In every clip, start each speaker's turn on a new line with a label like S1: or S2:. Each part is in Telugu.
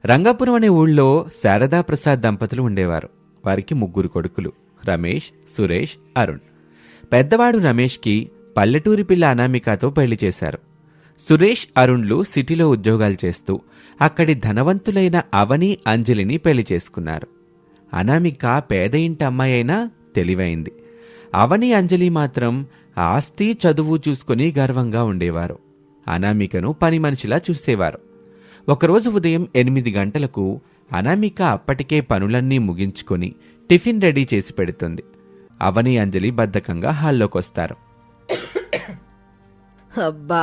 S1: రంగాపురం అనే ఊళ్ళో శారదా ప్రసాద్ దంపతులు ఉండేవారు. వారికి 3 కొడుకులు, రమేష్, సురేష్, అరుణ్. పెద్దవాడు రమేష్కి పల్లెటూరి పిల్ల అనామికతో పెళ్లి చేశారు. సురేష్, అరుణ్లు సిటీలో ఉద్యోగాలు చేస్తూ అక్కడి ధనవంతులైన అవని, అంజలిని పెళ్లి చేసుకున్నారు. అనామిక పేద ఇంటి అమ్మాయి అయినా తెలివైంది. అవని, అంజలి మాత్రం ఆస్తి, చదువు చూసుకుని గర్వంగా ఉండేవారు. అనామికను పని మనిషిలా చూసేవారు. ఒకరోజు ఉదయం 8 గంటలకు అనామిక అప్పటికే పనులన్నీ ముగించుకొని టిఫిన్ రెడీ చేసి పెడుతుంది. అవని, అంజలి బద్ధకంగా హాల్లోకొస్తారు.
S2: అబ్బా,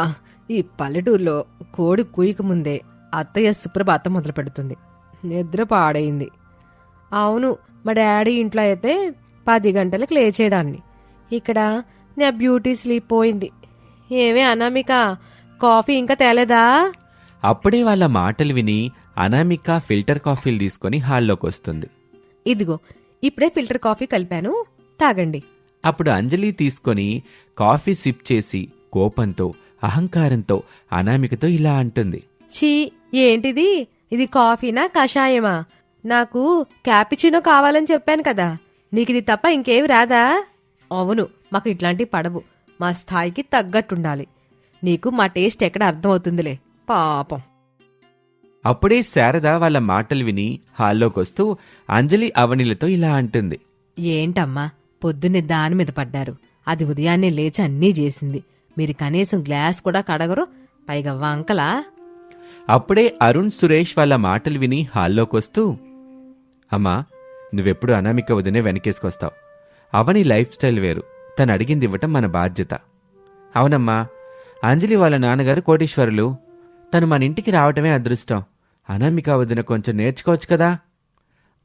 S2: ఈ పల్లెటూరులో కోడి కూయక ముందే అత్తయ్య సుప్రభాతం మొదలు పెడుతుంది. నిద్ర పాడైంది. అవును, మా డాడీ ఇంట్లో అయితే 10 గంటలకు లేచేదాన్ని. ఇక్కడ నా బ్యూటీ స్లీప్ పోయింది. ఏమే అనామిక, కాఫీ ఇంకా తేలేదా?
S1: అప్పుడే వాళ్ళ మాటలు విని అనామిక ఫిల్టర్ కాఫీలు తీసుకుని హాల్లోకొస్తుంది.
S2: ఇదిగో, ఇప్పుడే ఫిల్టర్ కాఫీ కలిపాను, తాగండి.
S1: అప్పుడు అంజలి తీసుకొని కాఫీ సిప్ చేసి కోపంతో, అహంకారంతో అనామికతో ఇలా అంటుంది.
S2: ఛీ, ఏంటిది? ఇది కాఫీనా, కషాయమా? నాకు క్యాపిచినో కావాలని చెప్పాను కదా. నీకిది తప్ప ఇంకేవి రాదా? అవును, మాకు ఇట్లాంటి పడవు. మా స్థాయికి తగ్గట్టుండాలి. నీకు మా టేస్ట్ ఎక్కడ అర్థమవుతుందిలే, పాపం.
S1: అప్పుడే శారద వాళ్ళ మాటలు విని హాల్లోకొస్తూ అంజలి, అవనిలతో ఇలా అంటుంది.
S2: ఏంటమ్మా, పొద్దున్నే దాని మీద పడ్డారు. అది ఉదయాన్నే లేచి అన్నీ చేసింది. మీరు కనీసం గ్లాస్ కూడా కడగరు, పైగా వంకలా?
S1: అప్పుడే అరుణ్, సురేష్ వాళ్ళ మాటలు విని హాల్లోకొస్తూ, అమ్మా, నువ్వెప్పుడు అనామిక వదినే వెనకేసుకొస్తావు. అవని లైఫ్ స్టైల్ వేరు. తను అడిగింది ఇవ్వటం మన బాధ్యత. అవునమ్మా, అంజలి వాళ్ళ నాన్నగారు కోటీశ్వరులు. తను మన ఇంటికి రావటమే అదృష్టం. అనామిక వదిన కొంచెం నేర్చుకోవచ్చు కదా.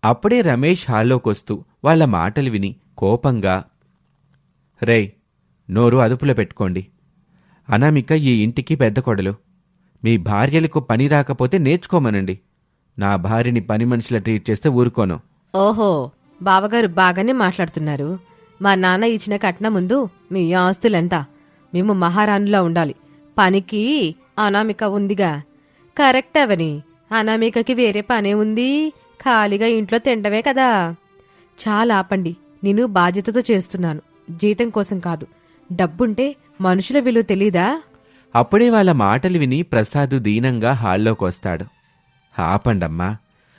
S1: అప్పుడే రమేష్ హాల్లోకొస్తూ వాళ్ళ మాటలు విని కోపంగా, రేయ్, నోరు అదుపులో పెట్టుకోండి. అనామిక ఈ ఇంటికి పెద్ద కొడలు. మీ భార్యలకు పని రాకపోతే నేర్చుకోమనండి. నా భార్యని పని మనిషిలా ట్రీట్ చేస్తే ఊరుకోను.
S2: ఓహో, బావగారు బాగానే మాట్లాడుతున్నారు. మా నాన్న ఇచ్చిన కట్నం ముందు మీ ఆస్తులెంత? మేము మహారాణులా ఉండాలి. పనికి అనామిక ఉందిగా. కరెక్ట్ అవని, అనామికకి వేరే పనే ఉంది. ఖాళీగా ఇంట్లో తిండమే కదా. చాలా ఆపండి. నేను బాధ్యతతో చేస్తున్నాను, జీతం కోసం కాదు. డబ్బుంటే మనుషుల విలువ తెలీదా?
S1: అప్పుడే వాళ్ళ మాటలు విని ప్రసాదు దీనంగా హాల్లోకొస్తాడు. ఆపండమ్మా,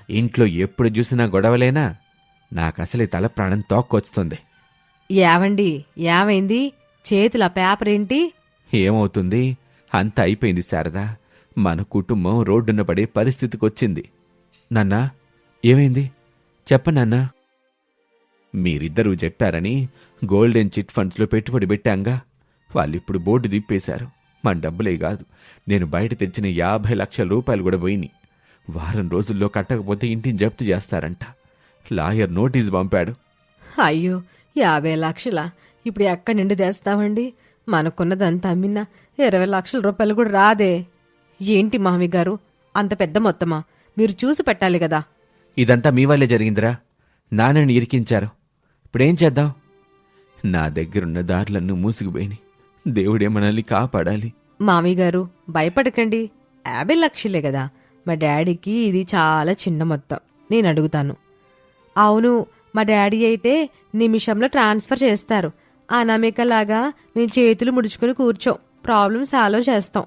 S1: ఇంట్లో ఎప్పుడు చూసినా గొడవలేనా? నాకసలే తల ప్రాణం తోక్కొస్తుంది.
S2: యావండి, ఏమైంది? చేతుల పేపర్ ఏంటి?
S1: ఏమవుతుంది? అంత అయిపోయింది శారదా. మన కుటుంబం రోడ్డున పడే పరిస్థితికొచ్చింది. నాన్నా, ఏమైంది చెప్పనన్నా? మీరిద్దరూ చెప్పారని గోల్డెన్ చిట్ ఫండ్స్లో పెట్టుబడి పెట్టాంగా. వాళ్ళిప్పుడు బోర్డు దిప్పేశారు. మన డబ్బులే కాదు, నేను బయట తెచ్చిన 50 లక్షల రూపాయలు కూడా పోయినాయి. వారం రోజుల్లో కట్టకపోతే ఇంటిని జప్తు చేస్తారంట. లాయర్ నోటీసు పంపాడు.
S2: అయ్యో, 50 లక్షలా? ఇప్పుడు ఎక్కడి నుండి తెస్తామండి? మనకున్నదంతా అమ్మినా 20 లక్షల రూపాయలు కూడా రాదే. ఏంటి మామి గారు, అంత పెద్ద మొత్తమా? మీరు చూసి పెట్టాలి కదా.
S1: ఇదంతా మీ వల్లే జరిగిందిరా. నాన్నని ఇరికించారు. ఇప్పుడేం చేద్దాం? నా దగ్గరున్న దారులన్నీ మూసుకుపోయినాయి. దేవుడే మనల్ని కాపాడాలి.
S2: మామి గారు, భయపడకండి. 50 లక్షలే కదా. మా డాడీకి ఇది చాలా చిన్న మొత్తం. నేను అడుగుతాను. అవును, మా డాడీ అయితే నిమిషంలో ట్రాన్స్ఫర్ చేస్తారు. అనామికలాగా మేము చేతులు ముడుచుకుని కూర్చోం. ప్రాబ్లం సాల్వ్ చేస్తాం.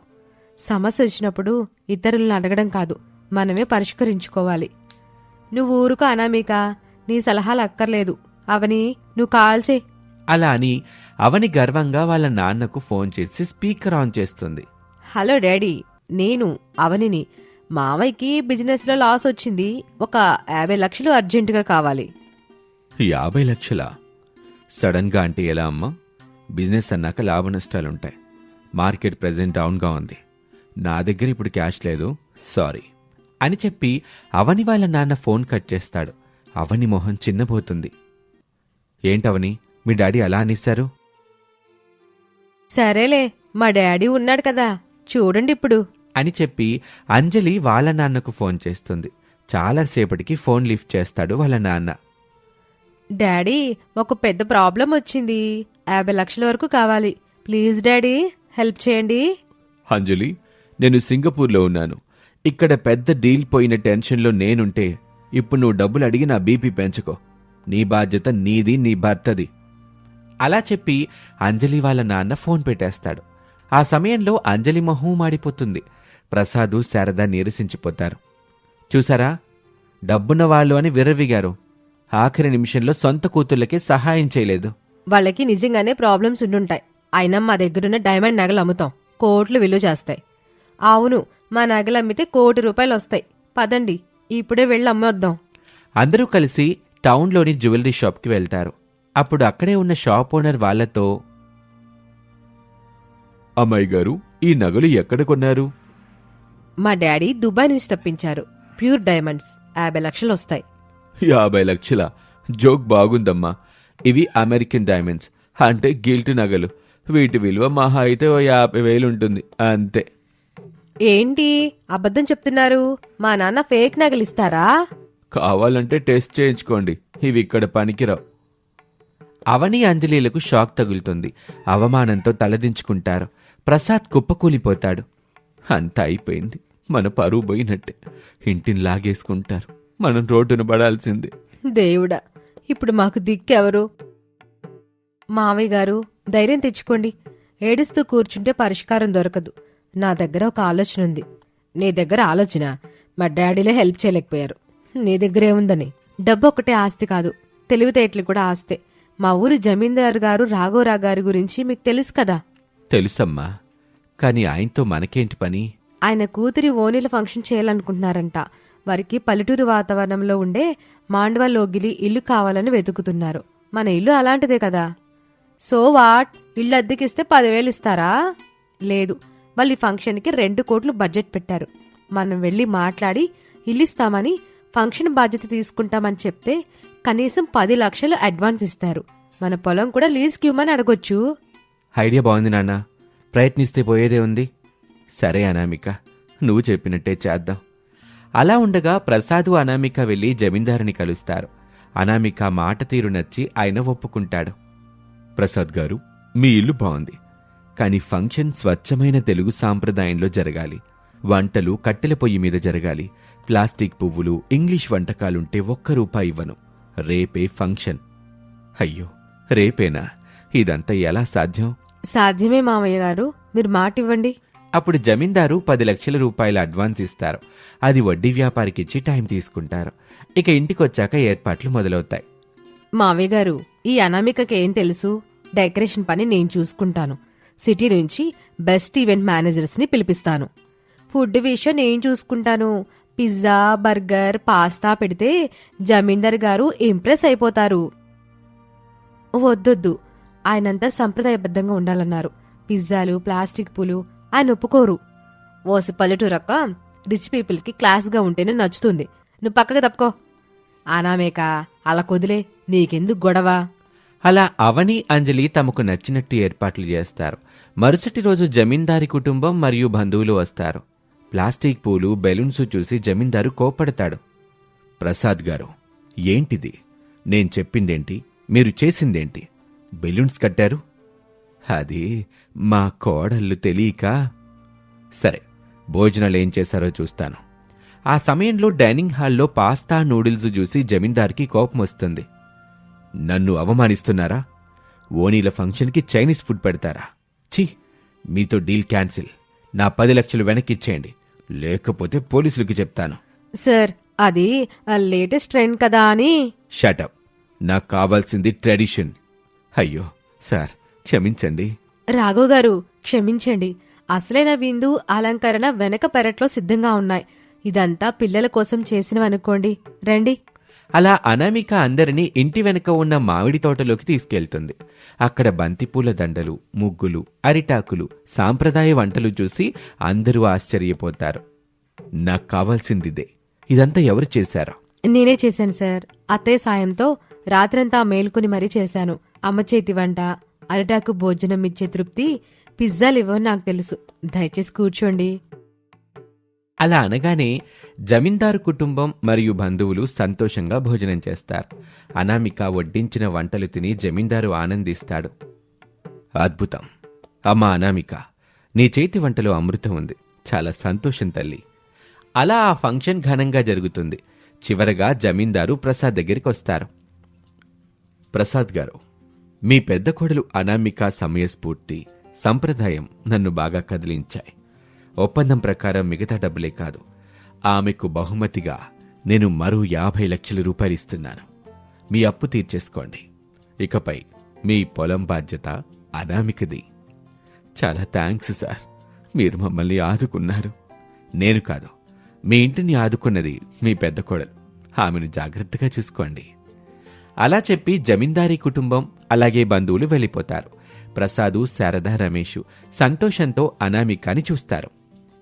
S2: సమస్య వచ్చినప్పుడు ఇతరులను అడగడం కాదు, మనమే పరిష్కరించుకోవాలి. నువ్వు ఊరుకో అనామిక, నీ సలహాలు అక్కర్లేదు. అవని, నువ్వు కాల్ చేయి.
S1: అలా అని అవని గర్వంగా వాళ్ళ నాన్నకు ఫోన్ చేసి స్పీకర్ ఆన్ చేస్తుంది.
S2: హలో డాడీ, నేను అవనిని. మామయ్యకి బిజినెస్లో లాస్ వచ్చింది. ఒక 50 లక్షలు అర్జెంటుగా కావాలి.
S1: 50 లక్షలా? సడన్గా అంటే ఎలా అమ్మా? బిజినెస్ అన్నాక లాభ నష్టాలుంటాయి. మార్కెట్ ప్రెజెంట్ డౌన్గా ఉంది. నా దగ్గర ఇప్పుడు క్యాష్ లేదు, సారీ అని చెప్పి అవని వాళ్ళ నాన్న ఫోన్ కట్ చేస్తాడు. అవని మొహం చిన్నపోతుంది. ఏంటవని, మీ డాడీ అలా అనిస్తారు?
S2: సరేలే, మా డాడీ ఉన్నాడు కదా, చూడండి ఇప్పుడు
S1: అని చెప్పి అంజలి వాళ్ళ నాన్నకు ఫోన్ చేస్తుంది. చాలాసేపటికి ఫోన్ లిఫ్ట్ చేస్తాడు వాళ్ళ నాన్న.
S2: డాడీ, ఒక పెద్ద ప్రాబ్లం వచ్చింది. 50 లక్షల వరకు కావాలి. ప్లీజ్ డాడీ, హెల్ప్ చేయండి.
S1: అంజలి, నేను సింగపూర్లో ఉన్నాను. ఇక్కడ పెద్ద డీల్ పోయిన టెన్షన్లో నేనుంటే ఇప్పుడు నువ్వు డబ్బులు అడిగి నా బీపీ పెంచుకో. నీ బాధ్యత నీది, నీ భర్తది. అలా చెప్పి అంజలి వాళ్ళ నాన్న ఫోన్ పెట్టేస్తాడు. ఆ సమయంలో అంజలి మొహం మాడిపోతుంది. ప్రసాదు, శారద నీరసించిపోతారు. చూసారా, డబ్బున్న వాళ్ళు అని విర్రవిగారు. ఆఖరి నిమిషంలో సొంత కూతుళ్ళకే సహాయం చేయలేదు.
S2: వాళ్ళకి నిజంగానే ప్రాబ్లమ్స్ ఉండుంటాయి. అయినా మా దగ్గరున్న డైమండ్ నగలు అమ్ముతాం, కోట్లు విలువ చేస్తాయి. అవును, మా నగలు అమ్మితే ₹1,00,00,000 వస్తాయి. పదండి, ఇప్పుడే వెళ్ళి అమ్మొద్దాం.
S1: అందరూ కలిసి టౌన్లోని జ్యువెలరీ షాప్కి వెళ్తారు. అప్పుడు అక్కడే ఉన్న షాప్ ఓనర్ వాళ్లతో, అమ్మాయి గారు, ఈ నగలు ఎక్కడ కొన్నారు?
S2: మా డాడీ దుబాయ్ నుంచి తప్పించారు. ప్యూర్ డైమండ్స్, 50 లక్షలు వస్తాయి.
S1: 50 లక్షల? జోక్ బాగుందమ్మా. ఇవి అమెరికన్ డైమండ్స్, అంటే గిల్ట్ నగలు. వీటి విలువ మహా అయితే 50,000 ఉంటుంది అంతే.
S2: ఏంటి అబద్ధం చెప్తున్నారు? మా నాన్న ఫేక్ నగలు ఇస్తారా?
S1: కావాలంటే టెస్ట్ చేయించుకోండి, ఇవి ఇక్కడ పనికిరావు. అవని, అంజలీలకు షాక్ తగులుతుంది. అవమానంతో తలదించుకుంటారు. ప్రసాద్ కుప్పకూలిపోతాడు. అంతా అయిపోయింది, మన పరువు పోయినట్టే. ఇంటిని లాగేసుకుంటారు, మనం రోడ్డును పడాల్సిందే.
S2: దేవుడా, ఇప్పుడు మాకు దిక్కెవరు? మావయ్య గారు, ధైర్యం తెచ్చుకోండి. ఏడుస్తూ కూర్చుంటే పరిష్కారం దొరకదు. నా దగ్గర ఒక ఆలోచన ఉంది. నీ దగ్గర ఆలోచన? మా డాడీలే హెల్ప్ చేయలేకపోయారు, నీ దగ్గర ఏముందని? డబ్బు ఒకటే ఆస్తి కాదు, తెలివితేటలు కూడా ఆస్తే. మా ఊరి జమీందారు గారు రాఘవరావు గారి గురించి మీకు తెలుసు కదా?
S1: తెలుసమ్మా, కానీ ఆయనతో మనకేంటి పని?
S2: ఆయన కూతురి ఓనీల ఫంక్షన్ చేయాలనుకుంటున్నారంట. వారికి పల్లెటూరు వాతావరణంలో ఉండే మాండవలోగిలి ఇల్లు కావాలని వెతుకుతున్నారు. మన ఇల్లు అలాంటిదే కదా. సో వాట్, ఇల్లు అద్దెకిస్తే 10,000 ఇస్తారా? లేదు, వాళ్ళు ఈ ఫంక్షన్కి 2 కోట్లు బడ్జెట్ పెట్టారు. మనం వెళ్ళి మాట్లాడి ఇల్లిస్తామని, ఫంక్షన్ బాధ్యత తీసుకుంటామని చెప్తే కనీసం 10 లక్షలు అడ్వాన్స్ ఇస్తారు. మన పొలం కూడా లీజ్కి ఇవ్వమని అడగొచ్చు.
S1: ఐడియా బాగుంది నాన్న, ప్రయత్నిస్తే పోయేదే ఉంది. సరే అనామిక, నువ్వు చెప్పినట్టే చేద్దాం. అలా ఉండగా ప్రసాదు, అనామిక వెళ్లి జమీందారుని కలుస్తారు. అనామిక మాట తీరు నచ్చి ఆయన ఒప్పుకుంటాడు. ప్రసాద్ గారు, మీ ఇల్లు బాగుంది, కానీ ఫంక్షన్ స్వచ్ఛమైన తెలుగు సాంప్రదాయంలో జరగాలి. వంటలు కట్టెల పొయ్యి మీద జరగాలి. ప్లాస్టిక్ పువ్వులు, ఇంగ్లీష్ వంటకాలుంటే ₹1 ఇవ్వను. రేపే ఫంక్షన్. అయ్యో, రేపేనా? ఇదంతా ఎలా సాధ్యం?
S2: సాధ్యమే మామయ్య గారు, మీరు మాట ఇవ్వండి.
S1: అప్పుడు జమీందారు ₹10 లక్షల అడ్వాన్స్ ఇస్తారు. అది వడ్డీ వ్యాపారికిచ్చి టైం తీసుకుంటారు. ఇక ఇంటికొచ్చాక ఏర్పాట్లు మొదలవుతాయి.
S2: మామయ్య గారు, ఈ అనామికకి ఏం తెలుసు? డెకరేషన్ పని నేను చూసుకుంటాను. సిటీ నుంచి బెస్ట్ ఈవెంట్ మేనేజర్స్ ని పిలిపిస్తాను. ఫుడ్ విషయం నేను చూసుకుంటాను. పిజ్జా, బర్గర్, పాస్తా పెడితే జమీందార్ గారు ఇంప్రెస్ అయిపోతారు. వద్దొద్దు, ఆయనంతా సంప్రదాయబద్ధంగా ఉండాలన్నారు. పిజ్జాలు, ప్లాస్టిక్ పూలు ఆయన ఒప్పుకోరు. ఓసి పల్లెటూరక్క, రిచ్ పీపుల్కి క్లాస్గా ఉంటేనే నచ్చుతుంది. నువ్వు పక్కకు తప్పుకో. అనామేక, అలా కొదిలే, నీకెందుకు గొడవ?
S1: అలా అవని, అంజలి తమకు నచ్చినట్టు ఏర్పాట్లు చేస్తారు. మరుసటి రోజు జమీందారి కుటుంబం మరియు బంధువులు వస్తారు. ప్లాస్టిక్ పూలు, బెలూన్స్ చూసి జమీందారు కోపడతాడు. ప్రసాద్ గారు, ఏంటిది? నేను చెప్పిందేంటి, మీరు చేసిందేంటి? బెలూన్స్ కట్టారు. అది మా కోడళ్ళు తెలియక. సరే, భోజనాలు ఏం చేశారో చూస్తాను. ఆ సమయంలో డైనింగ్ హాల్లో పాస్తా, నూడిల్స్ చూసి జమీందార్కి కోపం వస్తుంది. నన్ను అవమానిస్తున్నారా? ఓనీల ఫంక్షన్కి చైనీస్ ఫుడ్ పెడతారా? ఛీ, మీతో డీల్ క్యాన్సిల్. నా 10 లక్షలు వెనక్కిచ్చేయండి, లేకపోతే పోలీసులకు చెప్తాను.
S2: సార్, అది లేటెస్ట్ ట్రెండ్ కదా అని.
S1: షటప్, నాకు కావాల్సింది ట్రెడిషన్. అయ్యో సార్, క్షమించండి.
S2: రాఘవ్ గారు, క్షమించండి. అసలైన విందు, అలంకరణ వెనక పెరట్లో సిద్ధంగా ఉన్నాయి. ఇదంతా పిల్లల కోసం చేసినవనుకోండి. రండి.
S1: అలా అనామిక అందరినీ ఇంటి వెనక ఉన్న మామిడి తోటలోకి తీసుకెళ్తుంది. అక్కడ బంతిపూల దండలు, ముగ్గులు, అరిటాకులు, సాంప్రదాయ వంటలు చూసి అందరూ ఆశ్చర్యపోతారు. నాకు కావాల్సిందిదే. ఇదంతా ఎవరు చేశారో?
S2: నేనే చేశాను సార్. అత్తయ్య సాయంతో రాత్రంతా మేల్కొని మరీ చేశాను. అమ్మ చేతి వంట, అరిటాకు భోజనం ఇచ్చే తృప్తి పిజ్జాలు ఇవ్వని నాకు తెలుసు. దయచేసి కూర్చోండి.
S1: అలా అనగానే జమీందారు కుటుంబం మరియు బంధువులు సంతోషంగా భోజనం చేస్తారు. అనామిక వడ్డించిన వంటలు తిని జమీందారు ఆనందిస్తాడు. అద్భుతం! అమ్మా అనామిక, నీ చేతి వంటలో అమృతం ఉంది. చాలా సంతోషం తల్లి. అలా ఆ ఫంక్షన్ ఘనంగా జరుగుతుంది. చివరగా జమీందారు ప్రసాద్ దగ్గరికి వస్తారు. ప్రసాద్ గారు, మీ పెద్ద కోడలు అనామిక సమయస్ఫూర్తి, సంప్రదాయం నన్ను బాగా కదిలించాయి. ఒప్పందం ప్రకారం మిగతా డబ్బులే కాదు, ఆమెకు బహుమతిగా నేను మరో 50 లక్షల రూపాయలు ఇస్తున్నాను. మీ అప్పు తీర్చేసుకోండి. ఇకపై మీ పొలం బాధ్యత అనామికది. చాలా థ్యాంక్స్ సార్, మీరు మమ్మల్ని ఆదుకున్నారు. నేను కాదు, మీ ఇంటిని ఆదుకున్నది మీ పెద్ద కోడలు. ఆమెను జాగ్రత్తగా చూసుకోండి. అలా చెప్పి జమీందారీ కుటుంబం అలాగే బంధువులు వెళ్ళిపోతారు. ప్రసాదు, శారద, రమేష్ సంతోషంతో అనామికాని చూస్తారు.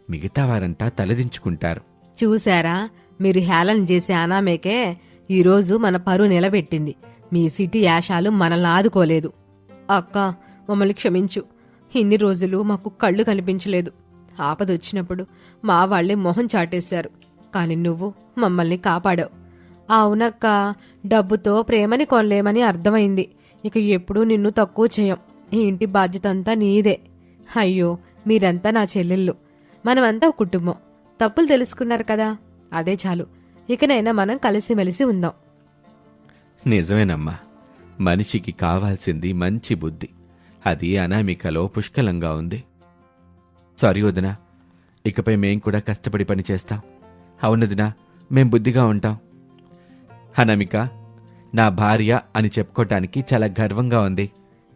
S1: మిగతా వారంతా తలదించుకుంటారు.
S2: చూశారా, మీరు హేళన చేసే అనామేకే ఈరోజు మన పరువు నిలబెట్టింది. మీ సిటీ యాషాలు మనల్ని ఆదుకోలేదు. అక్క, మమ్మల్ని క్షమించు. ఇన్ని రోజులు మాకు కళ్ళు కనిపించలేదు. ఆపదొచ్చినప్పుడు మా వాళ్లే మొహం చాటేశారు. కాని నువ్వు మమ్మల్ని కాపాడావు. అవునక్క, డబ్బుతో ప్రేమని కొనలేమని అర్థమైంది. ఇక ఎప్పుడూ నిన్ను తక్కువ చేయం. ఈ ఇంటి బాధ్యత అంతా నీదే. అయ్యో, మీరంతా నా చెల్లెళ్ళు. మనమంతా ఒక కుటుంబం. తప్పులు తెలుసుకున్నారు కదా, అదే చాలు. ఇకనైనా మనం కలిసిమెలిసి ఉందాం.
S1: నిజమేనమ్మా, మనిషికి కావాల్సింది మంచి బుద్ధి. అది అనామికలో పుష్కలంగా ఉంది. సారీ వదినా, ఇకపై మేం కూడా కష్టపడి పని చేస్తాం. అవునదినా, మేం బుద్ధిగా ఉంటాం. అనామిక, నా భార్య అని చెప్పుకోవటానికి చాలా గర్వంగా ఉంది.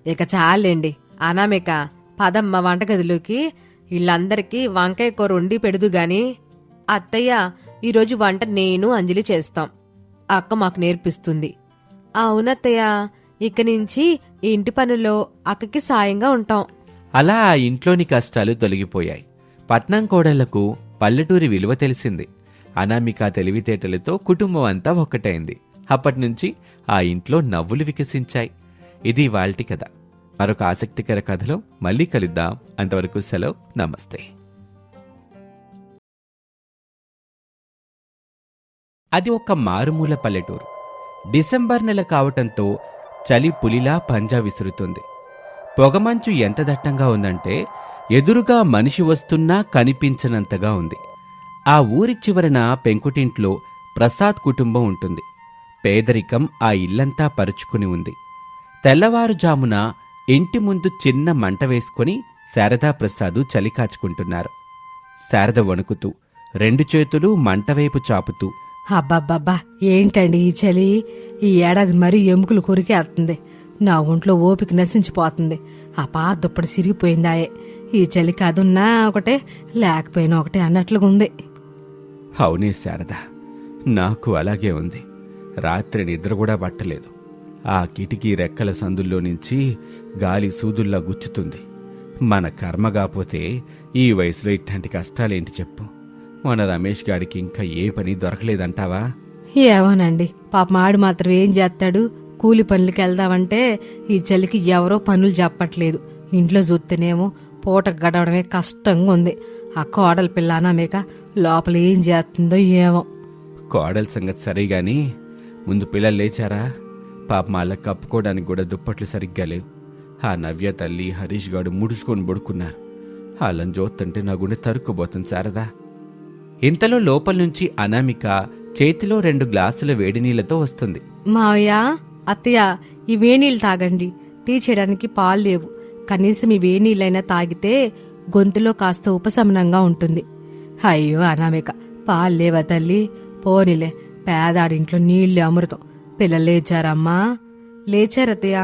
S2: ఇక చాలండి. అనామిక, పదమ్మ వంటగదిలోకి. వీళ్ళందరికీ వంకాయ కూర వండి పెడుదు గాని. అత్తయ్య, ఈరోజు వంట నేను అంజలి చేస్తాం. అక్క మాకు నేర్పిస్తుంది. అవునత్తయ్య, ఇక నుంచి ఈ ఇంటి పనుల్లో అక్కకి సాయంగా ఉంటాం.
S1: అలా ఆ ఇంట్లోని కష్టాలు తొలగిపోయాయి. పట్నం కోడళ్లకు పల్లెటూరి విలువ తెలిసింది. అనామిక తెలివితేటలతో కుటుంబం అంతా ఒక్కటైంది. అప్పటినుంచి ఆ ఇంట్లో నవ్వులు వికసించాయి. ఇది వాల్టి కథ. మరొక ఆసక్తికర కథలో మళ్ళీ కలుద్దాం. అంతవరకు సెలవు. నమస్తే. అది ఒక మారుమూల పల్లెటూరు. డిసెంబర్ నెల కావటంతో చలి పులిలా పంజా విసురుతుంది. పొగమంచు ఎంత దట్టంగా ఉందంటే ఎదురుగా మనిషి వస్తున్నా కనిపించనంతగా ఉంది. ఆ ఊరి చివరన పెంకుటింట్లో ప్రసాద్ కుటుంబం ఉంటుంది. పేదరికం ఆ ఇల్లంతా పరుచుకుని ఉంది. తెల్లవారుజామున ఇంటి ముందు చిన్న మంట వేసుకుని శారదా ప్రసాదు చలి కాచుకుంటున్నారు. శారద వణుకుతూ 2 చేతులు మంటవైపు చాపుతూ,
S2: అబ్బబ్బబ్బా, ఏంటండి ఈ చలి? ఈ ఏడాది మరీ ఎముకలు కొరికేస్తుంది. నా ఒంట్లో ఓపిక నశించిపోతుంది. ఆ పాత దుప్పటి సిరిగిపోయిందాయే. ఈ చలికి అదున్నా ఒకటే, లేకపోయినా ఒకటే అన్నట్లుగా ఉంది.
S1: అవునే శారదా, నాకు అలాగే ఉంది. రాత్రి నిద్ర కూడా పట్టలేదు. ఆ కిటికీ రెక్కల సందుల్లో నుంచి గాలి సూదుల్లా గుచ్చుతుంది. మన కర్మ కాపోతే ఈ వయసులో ఇట్లాంటి కష్టాలేంటి చెప్పు. మన రమేష్ గాడికి ఇంకా ఏ పని దొరకలేదంటావా?
S2: ఏమోనండి, పాప మాడు మాత్రం ఏం చేస్తాడు? కూలి పనులకి వెళ్దామంటే ఈ చలికి ఎవరో పనులు చెప్పట్లేదు. ఇంట్లో చూస్తేనేమో పూట గడవడమే కష్టంగా ఉంది. ఆ కోడలి పిల్ల అనామేక లోపల ఏం చేస్తుందో ఏమో.
S1: కోడల సంగతి సరిగాని ముందు పిల్లలు లేచారా? పాప వాళ్ళకి కప్పుకోవడానికి కూడా దుప్పట్లు సరిగ్గా లేవు. ఆ నవ్య తల్లి, హరీష్ గాడు ముడుచుకొని పడుకున్నారు. వాళ్ళని చూస్తుంటే నా గుండె తరుక్కుపోతుంది శారదా. ఇంతలో లోపల నుంచి అనామిక చేతిలో 2 గ్లాసుల వేడి నీళ్లతో వస్తుంది.
S2: మావయ్య, అత్తయ్య, ఈ వేణీళ్ళు తాగండి. టీ చేయడానికి పాలు లేవు. కనీసం ఈ వేణీళ్ళైనా తాగితే గొంతులో కాస్త ఉపశమనంగా ఉంటుంది. అయ్యో అనామిక, పాలు లేవా తల్లి? పోనీలే, పేదాడింట్లో నీళ్లు అమృతం. పిల్లలు లేచారమ్మా? లేచారత్తయ్య.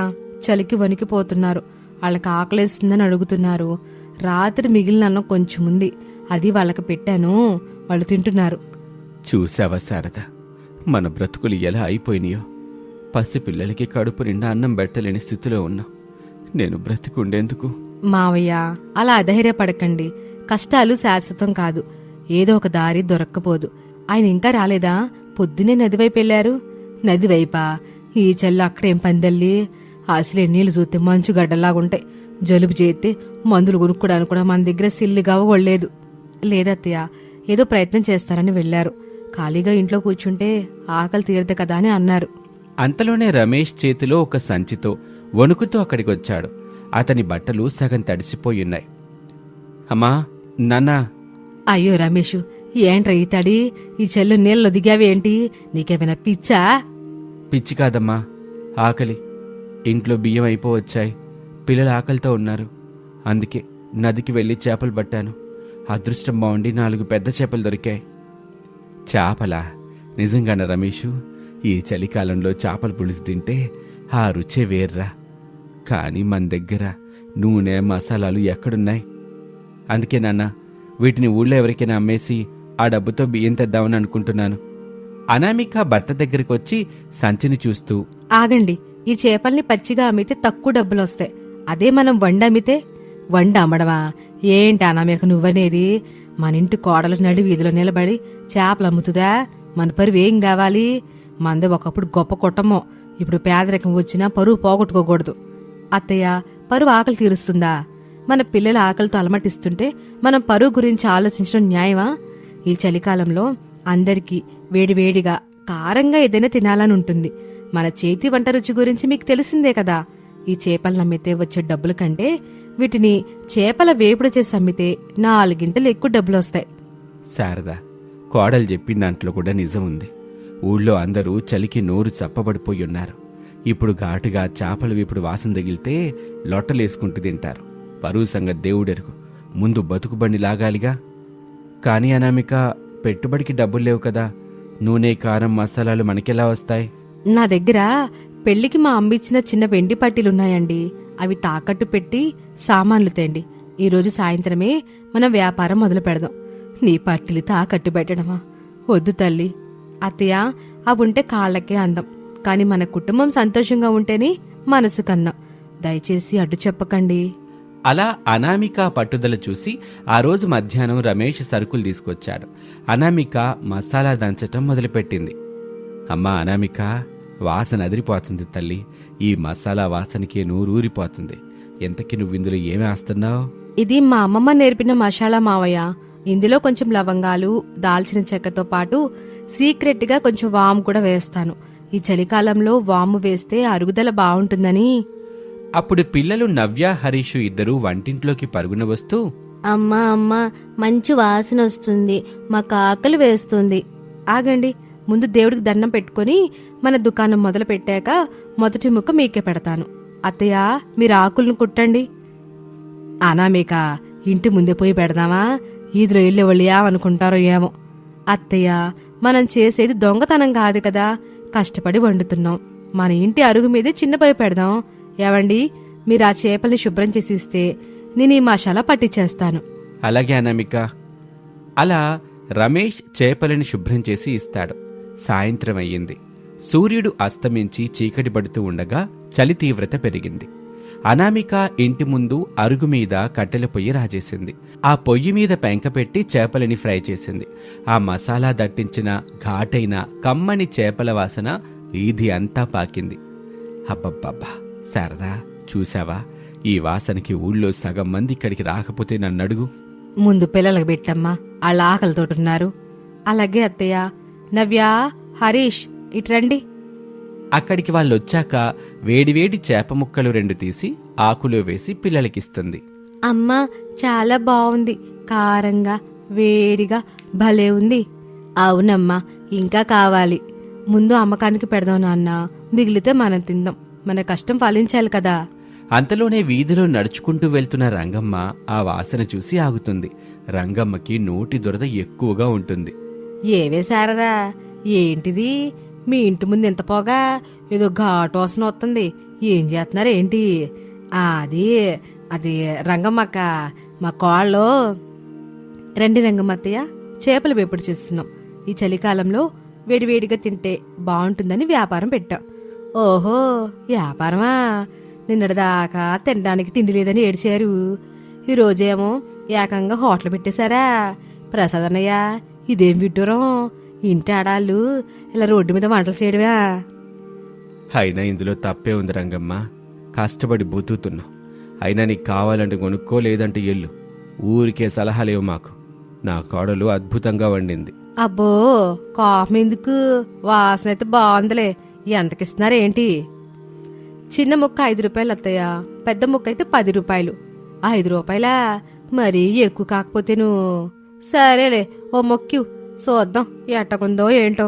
S2: చలికి వణికిపోతున్నారు. వాళ్ళకి ఆకలేస్తుందని అడుగుతున్నారు. రాత్రి మిగిలిన అన్నం కొంచెం ఉంది, అది వాళ్ళకి పెట్టాను. వాళ్ళు తింటున్నారు.
S1: చూసావా శారదా, మన బ్రతుకులు ఎలా అయిపోయినాయో. పసిపిల్లలకి కడుపు నిండా అన్నం పెట్టలేని స్థితిలో ఉన్నాం. నేను బ్రతికుండేందుకు?
S2: మావయ్య, అలా అధైర్యపడకండి. కష్టాలు శాశ్వతం కాదు. ఏదో ఒక దారి దొరక్కపోదు. ఆయన ఇంకా రాలేదా? పొద్దునే నదివైపు వెళ్లారు. నదివైపా? ఈ చల్లు అక్కడేం పందల్లి. అసలే నీళ్లు చూస్తే మంచు గడ్డలాగుంటాయి. జలుబు చేస్తే మందులు కొనుక్కోడానికి కూడా మన దగ్గర సిల్లుగా ఒళ్ళలేదు. లేదత్తయ్య, ఏదో ప్రయత్నం చేస్తారని వెళ్లారు. ఖాళీగా ఇంట్లో కూర్చుంటే ఆకలి తీరదు కదా అని అన్నారు.
S1: అంతలోనే రమేష్ చేతిలో ఒక సంచితో వణుకుతూ అక్కడికొచ్చాడు. అతని బట్టలు సగం తడిసిపోయున్నాయి. అమ్మా, నాన్నా.
S2: అయ్యో రమేషు, ఏంట్రా ఈ తడి? ఈ చెల్లు నీళ్ళు దిగావేంటి? నీకేమైనా పిచ్చా?
S1: పిచ్చి కాదమ్మా, ఆకలి. ఇంట్లో బియ్యం అయిపోవచ్చాయి, పిల్లలు ఆకలితో ఉన్నారు. అందుకే నదికి వెళ్ళి చేపలు పట్టాను. అదృష్టం బాగుండి 4 పెద్ద చేపలు దొరికాయి. చేపలా? నిజంగానా రమేషు? ఈ చలికాలంలో చేపల పులుసు తింటే ఆ రుచే వేర్రా. కానీ మన దగ్గర నూనె మసాలాలు ఎక్కడున్నాయి? అందుకే నాన్న వీటిని ఊళ్ళో ఎవరికైనా అమ్మేసి ఆ డబ్బుతో బియ్యం తెద్దామని అనుకుంటున్నాను. అనామిక భర్త దగ్గరికి వచ్చి సంచిని చూస్తూ,
S2: ఆగండి, ఈ చేపల్ని పచ్చిగా అమ్మితే తక్కువ డబ్బులొస్తాయి. అదే మనం వండి అమ్మితే? వండి అమ్మడమా? ఏంటి అనామిక నువ్వనేది? మన ఇంటి కోడలు నడి వీధిలో నిలబడి చేపలు అమ్ముతుందా? మన పరువు ఏం కావాలి? మంది ఒకప్పుడు గొప్ప కుటుంబం, ఇప్పుడు పేదరికం వచ్చినా పరువు పోగొట్టుకోకూడదు. అత్తయ్య, పరువు ఆకలి తీరుస్తుందా? మన పిల్లల ఆకలితో అలమటిస్తుంటే మనం పరువు గురించి ఆలోచించడం న్యాయమా? ఈ చలికాలంలో అందరికీ వేడివేడిగా కారంగా ఏదైనా తినాలని ఉంటుంది. మన చేతి వంట రుచి గురించి మీకు తెలిసిందే కదా. ఈ చేపలను అమ్మితే వచ్చే డబ్బుల కంటే వీటిని చేపల వేపుడు చేసి అమ్మితే 4 ఎక్కువ డబ్బులు వస్తాయి.
S1: శారదా, కోడలు చెప్పిన దాంట్లో కూడా నిజం ఉంది. ఊళ్ళో అందరూ చలికి నోరు చప్పబడిపోయి ఉన్నారు. ఇప్పుడు ఘాటుగా చేపల వేపుడు వాసన తగిలితే లొట్టలేసుకుంటూ తింటారు. పరువు సంగతి దేవుడెరుగు. ముందు బతుకుబండి లాగాలిగా. కానీ అనామిక, పెట్టుబడికి డబ్బులు లేవు కదా. నూనె, కారం, మసాలాలు మనకెలా వస్తాయి?
S2: నా దగ్గర పెళ్లికి మా అమ్మిచ్చిన చిన్న వెండి పట్టీలున్నాయండి. అవి తాకట్టు పెట్టి సామాన్లు తేండి. ఈరోజు సాయంత్రమే మనం వ్యాపారం మొదలు పెడదాం. నీ పట్టీలు తాకట్టు పెట్టడమా? వద్దు తల్లి. అత్తయ్య, అవుంటే కాళ్ళకే అందం, కాని మన కుటుంబం సంతోషంగా ఉంటేనే మనసుకు అందం. దయచేసి అడ్డు చెప్పకండి.
S1: అలా అనామిక పట్టుదల చూసి ఆ రోజు మధ్యాహ్నం రమేష్ సరుకులు తీసుకొచ్చాడు. అనామిక మసాలా దంచటం మొదలుపెట్టింది. అమ్మా అనామిక, వాసన అదిరిపోతుంది తల్లి. ఈ మసాలా వాసనకి నూరూరిపోతుంది. ఎంతకి నువ్వు ఇందులో ఏమి వేస్తున్నావు?
S2: ఇది మా అమ్మమ్మ నేర్పిన మసాలా మావయ్య. ఇందులో కొంచెం లవంగాలు, దాల్చిన చెక్కతో పాటు సీక్రెట్ గా కొంచెం వాము కూడా వేస్తాను. ఈ చలికాలంలో వాము వేస్తే అరుగుదల బాగుంటుందని.
S1: అప్పుడు పిల్లలు నవ్య, హరీషు ఇద్దరూ వంటింట్లోకి పరుగున వస్తూ,
S3: అమ్మా అమ్మా, మంచి వాసన వస్తుంది, మాకు ఆకలి వేస్తుంది.
S2: ఆగండి, ముందు దేవుడికి దండం పెట్టుకుని మన దుకాణం మొదలు పెట్టాక మొదటి ముక్క మీకే పెడతాను. అత్తయ్య, మీరు ఆకులను కుట్టండి. అనామిక, ఇంటి ముందే పోయి పెడదామా? ఈదులో ఇల్లు వాళ్ళు ఏమనుకుంటారో ఏమో. అత్తయ్య, మనం చేసేది దొంగతనం కాదు కదా, కష్టపడి వండుతున్నాం. మన ఇంటి అరుగు మీదే చిన్న పొయ్యి పెడదాం. ఏవండి, మీరు ఆ చేపల్ని శుభ్రం చేసి ఇస్తే నేను ఈ మసాలా పట్టించేస్తాను.
S1: అలాగే అనామిక. అలా రమేష్ చేపలని శుభ్రం చేసి ఇస్తాడు. సాయంత్రం అయ్యింది. సూర్యుడు అస్తమించి చీకటి పడుతూ ఉండగా చలి తీవ్రత పెరిగింది. అనామిక ఇంటి ముందు అరుగు మీద కట్టెల పొయ్యి రాజేసింది. ఆ పొయ్యి మీద పెంక పెట్టి చేపలని ఫ్రై చేసింది. ఆ మసాలా దట్టించిన ఘాటైన కమ్మని చేపల వాసన వీధి అంతా పాకింది. అబ్బబ్బబ్బా, శారదా, చూసావా? ఈ వాసనకి ఊళ్ళో సగం మంది ఇక్కడికి రాకపోతే నన్నడుగు.
S2: ముందు పిల్లలకు పెట్టమ్మా, వాళ్ళ ఆకలితోటున్నారు. అలాగే అత్తయ్య. నవ్య, హరీష్, ఇట్రండి.
S1: అక్కడికి వాళ్ళొచ్చాక వేడివేడి చేప ముక్కలు 2 తీసి ఆకులో వేసి పిల్లలకిస్తుంది.
S3: అమ్మా,
S2: చాలా బాగుంది, కారంగా వేడిగా భలే ఉంది.
S3: అవునమ్మా,
S2: ఇంకా కావాలి. ముందు అమ్మకానికి పెడదాం నాన్న, మిగిలితే మనం తిందాం. మన కష్టం ఫలించాలి కదా.
S1: అంతలోనే వీధిలో నడుచుకుంటూ వెళ్తున్న రంగమ్మ ఆ వాసన చూసి ఆగుతుంది. రంగమ్మకి నోటి దురద ఎక్కువగా ఉంటుంది.
S2: ఏవే శారదా, ఏంటిది? మీ ఇంటి ముందు ఎంత పోగా ఏదో ఘాటు వాసన వస్తుంది. ఏం చేస్తున్నారు ఏంటి? అది అది రంగమ్మక్క, మా కోళ్ళు. రండి రంగమ్మత్తయ్య, చేపల వేపుడు చేస్తున్నాం. ఈ చలికాలంలో వేడివేడిగా తింటే బాగుంటుందని వ్యాపారం పెట్టాం. ఓహో, వ్యాపారమా? నిన్నటిదాకా తినడానికి తిండి లేదని ఏడ్చారు. ఈరోజేమో ఏకంగా హోటల్ పెట్టేశారా? ప్రసాదన్నయ్య, ఇదేం విడ్డూరం? ఇంటి ఆడాళ్ళు ఇలా రోడ్డు మీద వంటలు చేయడమా?
S1: అయినా ఇందులో తప్పే ఉంది రంగమ్మ. కష్టపడి బతుకుతున్నాం. అయినా నీకు కావాలంటే కొనుక్కో, లేదంటే ఎల్లు. ఊరికే సలహాలేవు మాకు. నా కోడలు అద్భుతంగా వండింది.
S2: అబ్బో, కోపం ఎందుకు? వాసన అయితే బాగుందిలే. ఎంతకిస్తున్నారేంటి? చిన్న ముక్క 5 రూపాయలు అత్తయ్య, పెద్ద ముక్క అయితే 10 రూపాయలు. 5 రూపాయలా? మరీ ఎక్కువ కాకపోతేను. సరేలే, ఓ మొక్కు చూద్దాం ఎట్టకుందో ఏంటో.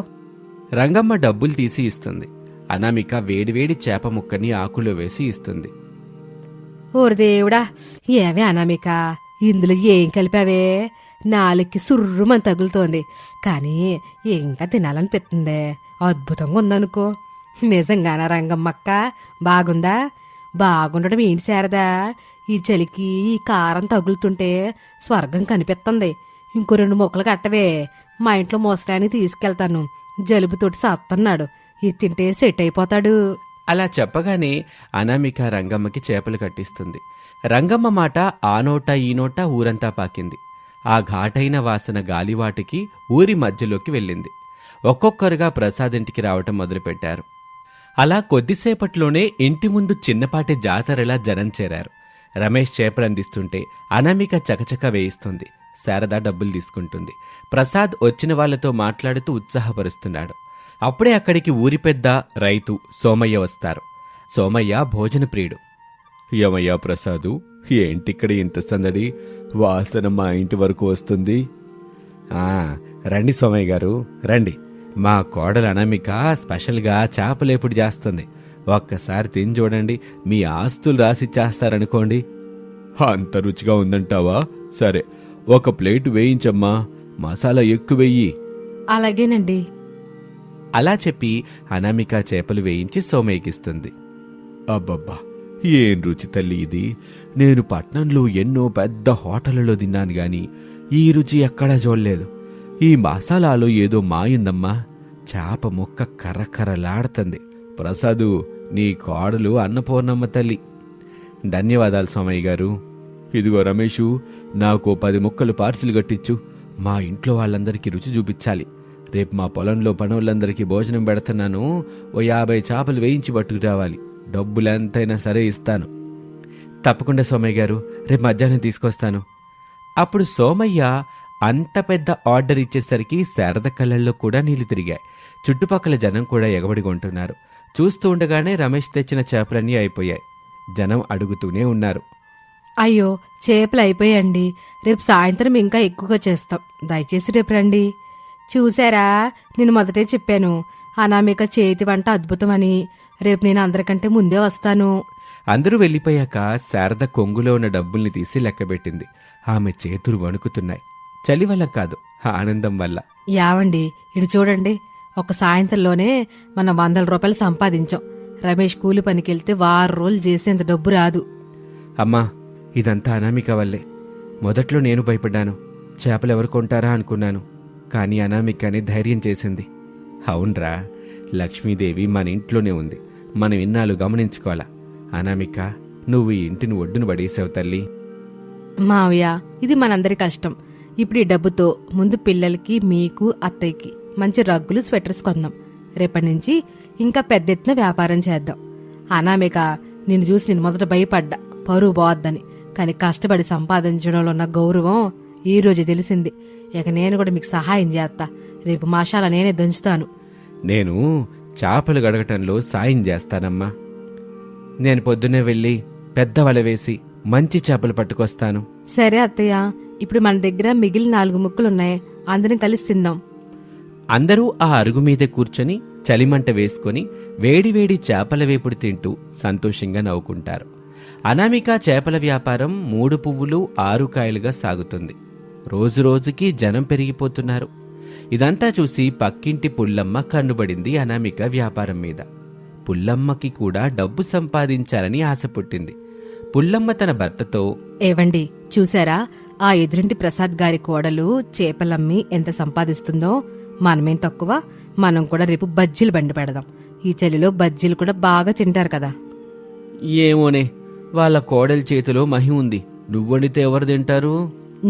S1: రంగమ్మ డబ్బులు తీసి ఇస్తుంది. అనామిక వేడివేడి చేప ముక్కని ఆకులో వేసి ఇస్తుంది.
S2: ఓరి దేవుడా, ఏమే అనామిక, ఇందులో ఏం కలిపావే? నాలుగుకి సుర్రుమని తగులుతోంది, కానీ ఇంకా తినాలనిపిస్తుందే. అద్భుతంగా ఉందనుకో. నిజంగానా రంగమ్మక్క? బాగుందా? బాగుండడం ఏంటి శారదా, ఈ చలికి ఈ కారం తగులుతుంటే స్వర్గం కనిపిస్తుంది. ఇంకో 2 ముక్కలు కట్టవే, మా ఇంట్లో మోసలాన్ని తీసుకెళ్తాను. జలుబుతోటి సత్తన్నాడు, ఇది తింటే సెట్ అయిపోతాడు.
S1: అలా చెప్పగానే అనామిక రంగమ్మకి చేపలు కట్టిస్తుంది. రంగమ్మ మాట ఆ నోట ఈ నోట ఊరంతా పాకింది. ఆ ఘాటైన వాసన గాలివాటికి ఊరి మధ్యలోకి వెళ్ళింది. ఒక్కొక్కరుగా ప్రసాద్ ఇంటికి రావటం మొదలుపెట్టారు. అలా కొద్దిసేపట్లోనే ఇంటి ముందు చిన్నపాటి జాతరలా జనం చేరారు. రమేష్ చేపలందిస్తుంటే అనామిక చకచక వేయిస్తుంది. శారద డబ్బులు తీసుకుంటుంది. ప్రసాద్ వచ్చిన వాళ్లతో మాట్లాడుతూ ఉత్సాహపరుస్తున్నాడు. అప్పుడే అక్కడికి ఊరి పెద్ద రైతు సోమయ్య వస్తారు. సోమయ్య భోజన ప్రియుడు. ఏమయ్యా ప్రసాదు, ఏంటిక్కడ ఇంత సందడి? వాసన మా ఇంటి వరకు వస్తుంది. రండి సోమయ్య గారు, రండి. మా కోడలు అనామిక స్పెషల్గా చేపలేపుడు చేస్తుంది. ఒక్కసారి తిని చూడండి, మీ ఆస్తులు రాసిచ్చేస్తారనుకోండి. అంత రుచిగా ఉందంటావా? సరే, ఒక ప్లేటు వేయించమ్మా, మసాలా ఎక్కువ వెయ్యి.
S2: అలాగేనండి.
S1: అలా చెప్పి అనామిక చేపలు వేయించి సోమయ్యకిస్తుంది. అబ్బబ్బా, ఏం రుచి తల్లి ఇది! నేను పట్నంలో ఎన్నో పెద్ద హోటళ్లలో తిన్నాను గాని ఈ రుచి ఎక్కడా చూడలేదు. ఈ మసాలాలో ఏదో మాయుందమ్మా. చేప ముక్క కర్రకర్రలాడుతుంది. ప్రసాదు, నీ కోడలు అన్నపూర్ణమ్మ తల్లి. ధన్యవాదాలు సోమయ్య గారు. ఇదిగో రమేషు, నాకు 10 ముక్కలు పార్సిల్ కట్టించు. మా ఇంట్లో వాళ్ళందరికీ రుచి చూపించాలి. రేపు మా పొలంలో పనులందరికీ భోజనం పెడుతున్నాను. ఓ 50 చేపలు వేయించి పట్టుకురావాలి. డబ్బులెంతైనా సరే ఇస్తాను. తప్పకుండా సోమయ్య గారు, రేపు మధ్యాహ్నం తీసుకొస్తాను. అప్పుడు సోమయ్య అంత పెద్ద ఆర్డర్ ఇచ్చేసరికి శారద కళ్ళల్లో కూడా నీళ్లు తిరిగాయి. చుట్టుపక్కల జనం కూడా ఎగబడి కొంటున్నారు. చూస్తూ ఉండగానే రమేష్ తెచ్చిన చేపలన్నీ అయిపోయాయి. జనం అడుగుతూనే ఉన్నారు.
S2: అయ్యో, చేపలు అయిపోయండి. రేపు సాయంత్రం ఇంకా ఎక్కువగా చేస్తాం. దయచేసి రేపు రండి. చూశారా, నేను మొదటే చెప్పాను, అనామిక చేతి వంట అద్భుతమని. రేపు నేను అందరికంటే ముందే వస్తాను.
S1: అందరూ వెళ్ళిపోయాక శారద కొంగులో ఉన్న డబ్బుల్ని తీసి లెక్కబెట్టింది. ఆమె చేతులు వణుకుతున్నాయి. చలి వల్ల కాదు, ఆనందం వల్ల.
S2: యావండి, ఇటు చూడండి, ఒక సాయంత్రంలోనే మనం 100 రూపాయలు సంపాదించాం. రమేష్ కూలి పనికెళ్తే 6 రోజులు చేసేంత డబ్బు రాదు.
S1: అమ్మా, ఇదంతా అనామిక వల్లే. మొదట్లో నేను భయపడ్డాను. చేపలెవరు కొంటారా అనుకున్నాను. కానీ అనామికనే ధైర్యం చేసింది. అవునరా, లక్ష్మీదేవి మన ఇంట్లోనే ఉంది. మనం ఇన్నాళ్ళు గమనించుకోవాలా. అనామిక, నువ్వు ఈ ఇంటిని ఒడ్డును పడేసావు తల్లి.
S2: మావయ్య, ఇది మనందరి కష్టం. ఇప్పుడు ఈ డబ్బుతో ముందు పిల్లలకి, మీకు, అత్తయ్యకి మంచి రగ్గులు, స్వెటర్స్ కొందాం. రేపటి నుంచి ఇంకా పెద్ద ఎత్తున వ్యాపారం చేద్దాం. అనామిక, నిన్ను చూసి నేను మొదట భయపడ్డా, పరువు పోద్దని. కానీ కష్టపడి సంపాదించడంలో ఉన్న గౌరవం ఈ రోజు తెలిసింది. ఇక నేను కూడా మీకు సహాయం చేస్తా. రేపు మసాలా నేనే దంచుతాను.
S1: నేను చేపలు గడగటంలో సాయం చేస్తానమ్మా. నేను పొద్దున్నే వెళ్ళి పెద్ద వల వేసి మంచి చేపలు పట్టుకొస్తాను.
S2: సరే అత్తయ్య, ఇప్పుడు మన దగ్గర మిగిలిన 4 ముక్కలున్నాయి, అందరం కలిసి తిందాం.
S1: అందరూ ఆ అరుగు మీదే కూర్చొని చలిమంట వేసుకొని వేడివేడి చేపల వేపుడు తింటూ సంతోషంగా నవ్వుకుంటారు. అనామిక చేపల వ్యాపారం 3 పువ్వులు 6 కాయలుగా సాగుతుంది. రోజురోజుకి జనం పెరిగిపోతున్నారు. ఇదంతా చూసి పక్కింటి పుల్లమ్మ కన్నుబడింది అనామిక వ్యాపారం మీద. పుల్లమ్మకి కూడా డబ్బు సంపాదించాలని ఆశ పుట్టింది. పుల్లమ్మ తన భర్తతో,
S2: ఏవండి, చూసారా, ఆ ఎదురింటి ప్రసాద్ గారి కోడలు చేపలమ్మి ఎంత సంపాదిస్తుందో? మనమేం తక్కువ? మనం కూడా రేపు బజ్జీలు బండి పెడదాం. ఈ చలిలో బజ్జీలు కూడా బాగా తింటారు కదా.
S1: ఏమోనే, వాళ్ళ కోడలి చేతిలో మహి ఉంది. నువ్వొండితే ఎవరు తింటారు?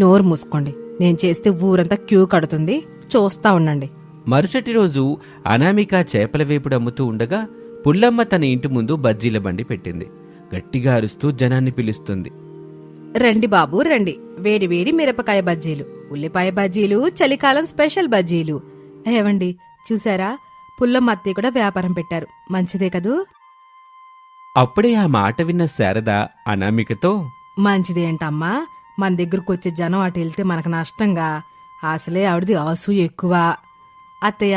S2: నోరు మూసుకోండి, నేను చేస్తే ఊరంతా క్యూ కడుతుంది, చూస్తా ఉండండి.
S1: మరుసటి రోజు అనామిక చేపల వేపుడు అమ్ముతూ ఉండగా పుల్లమ్మ తన ఇంటి ముందు బజ్జీల బండి పెట్టింది. గట్టిగా అరుస్తూ జనాన్ని పిలుస్తుంది.
S2: రండి బాబు, రండి. వేడి వేడి మిరపకాయ బజ్జీలు, ఉల్లిపాయ బజ్జీలు, చలికాలం స్పెషల్ బజ్జీలు. ఏవండి, చూసారా, పుల్లమ్మ అత్తయ్య కూడా వ్యాపారం పెట్టారు. మంచిదే కదూ?
S1: అప్పుడే ఆ మాట విన్న శారద అనామికతో,
S2: మంచిదేంటమ్మా, మన దగ్గరకు వచ్చే జనం అటు వెళ్తే మనకు నష్టంగా. అసలే ఆవిడది ఆసు ఎక్కువ. అత్తయ్య,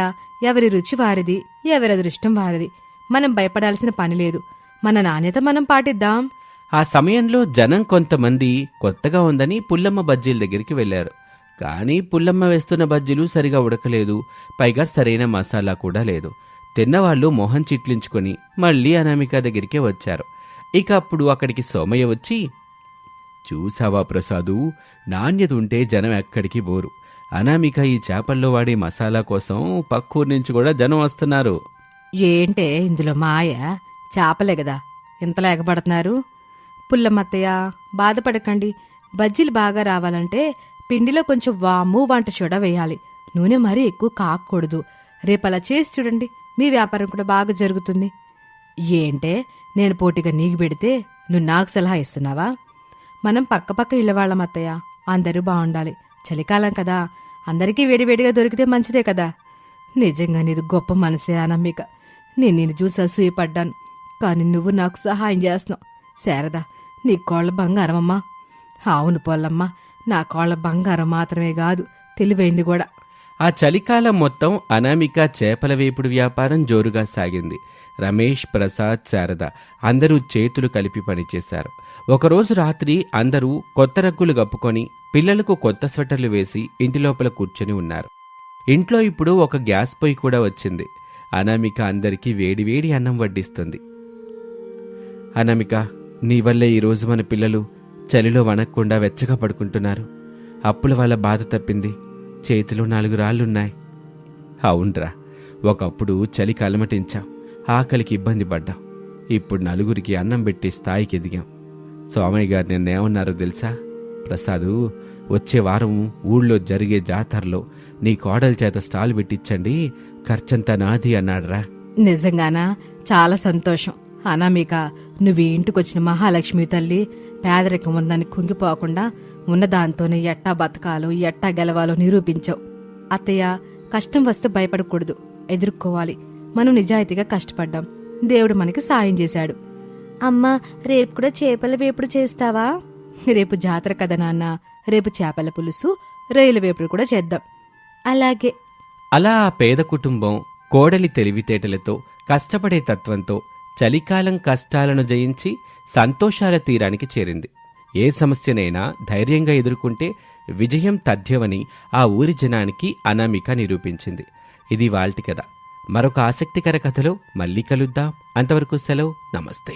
S2: ఎవరి రుచి వారిది, ఎవరి అదృష్టం వారిది. మనం భయపడాల్సిన పని లేదు. మన నాణ్యత మనం పాటిద్దాం.
S1: ఆ సమయంలో జనం కొంతమంది కొత్తగా ఉందని పుల్లమ్మ బజ్జీల దగ్గరికి వెళ్లారు. కానీ పుల్లమ్మ వేస్తున్న బజ్జీలు సరిగా ఉడకలేదు, పైగా సరైన మసాలా కూడా లేదు. తిన్నవాళ్లు మొహం చిట్లించుకొని మళ్లీ అనామిక దగ్గరికే వచ్చారు. ఇక అప్పుడు అక్కడికి సోమయ్య వచ్చి, చూసావా ప్రసాదు, నాణ్యత ఉంటే జనం ఎక్కడికి పోరు. అనామిక ఈ చేపల్లో వాడే మసాలా కోసం పక్కూరు నుంచి కూడా జనం వస్తున్నారు.
S2: ఏంటే ఇందులో మాయ? చేపలే కదా, ఇంతలా ఎగబడుతున్నారు. పుల్లమ్మత్తయ్య, బాధపడకండి. బజ్జీలు బాగా రావాలంటే పిండిలో కొంచెం వాము, వంట సోడా వేయాలి. నూనె మరీ ఎక్కువ కాకూడదు. రేపలా చేసి చూడండి, మీ వ్యాపారం కూడా బాగా జరుగుతుంది. ఏంటే, నేను పోటీగా నీకు పెడితే నువ్వు నాకు సలహా ఇస్తున్నావా? మనం పక్కపక్క ఇళ్ళవాళ్ళం అత్తయ్య, అందరూ బాగుండాలి. చలికాలం కదా, అందరికీ వేడివేడిగా దొరికితే మంచిదే కదా. నిజంగా నీది గొప్ప మనసే అనామిక. నేను నిన్ను చూసి అసూయపడ్డాను, కానీ నువ్వు నాకు సహాయం చేస్తున్నావు. శారదా, నీ కోళ్ళ బంగారం అమ్మా. అవును పొల్లమ్మ, నా కోళ్ళ బంగారం మాత్రమే కాదు, తెలివైంది కూడా.
S1: ఆ చలికాలం మొత్తం అనామిక చేపల వేపుడు వ్యాపారం జోరుగా సాగింది. రమేష్, ప్రసాద్, శారద అందరూ చేతులు కలిపి పనిచేశారు. ఒకరోజు రాత్రి అందరూ కొత్త రగ్గులు కప్పుకొని పిల్లలకు కొత్త స్వెటర్లు వేసి ఇంటి లోపల కూర్చొని ఉన్నారు. ఇంట్లో ఇప్పుడు ఒక గ్యాస్ పొయ్యి కూడా వచ్చింది. అనామిక అందరికీ వేడివేడి అన్నం వడ్డిస్తుంది. అనామిక, నీ వల్లే ఈరోజు మన పిల్లలు చలిలో వణక్కుండా వెచ్చగా పడుకుంటున్నారు. అప్పుల వల్ల బాధ తప్పింది. చేతిలో 4 రాళ్లున్నాయి. అవునరా, ఒకప్పుడు చలికి అలమటించాం, ఆకలికి ఇబ్బంది పడ్డాం. ఇప్పుడు నలుగురికి అన్నం పెట్టి స్థాయికి ఎదిగాం. సోమయ్య గారు నిన్నేమన్నారో తెలుసా? ప్రసాదు, వచ్చే వారం ఊళ్ళో జరిగే జాతరలో నీ కోడల చేత స్టాల్ పెట్టించండి, ఖర్చంతా నాది అన్నాడరా.
S2: నిజంగానా? చాలా సంతోషం. అనామిక, నువ్వు ఈ ఇంటికొచ్చిన మహాలక్ష్మి తల్లి. పేదరికం ఉందని కుంగిపోకుండా ఉన్నదాంతోనే ఎట్టా బతకాలో, ఎట్టా గెలవాలో నిరూపించావు. అత్తయ్య, కష్టం వస్తే భయపడకూడదు, ఎదుర్కోవాలి. మనం నిజాయితీగా కష్టపడ్డాం, దేవుడు మనకి సాయం చేశాడు.
S3: అమ్మా, రేపు కూడా చేపల వేపుడు చేస్తావా?
S2: రేపు జాతర కదా నాన్న, రేపు చేపల పులుసు, రొయ్యల వేపుడు కూడా చేద్దాం.
S3: అలాగే.
S1: అలా ఆ పేద కుటుంబం కోడలి తెలివితేటలతో, కష్టపడే తత్వంతో చలికాలం కష్టాలను జయించి సంతోషాల తీరానికి చేరింది. ఏ సమస్యనైనా ధైర్యంగా ఎదుర్కొంటే విజయం తథ్యమని ఆ ఊరి జనానికి అనామిక నిరూపించింది. ఇది వాల్టి కథ. మరొక ఆసక్తికర కథలో మళ్ళీ కలుద్దాం. అంతవరకు సెలవు. నమస్తే.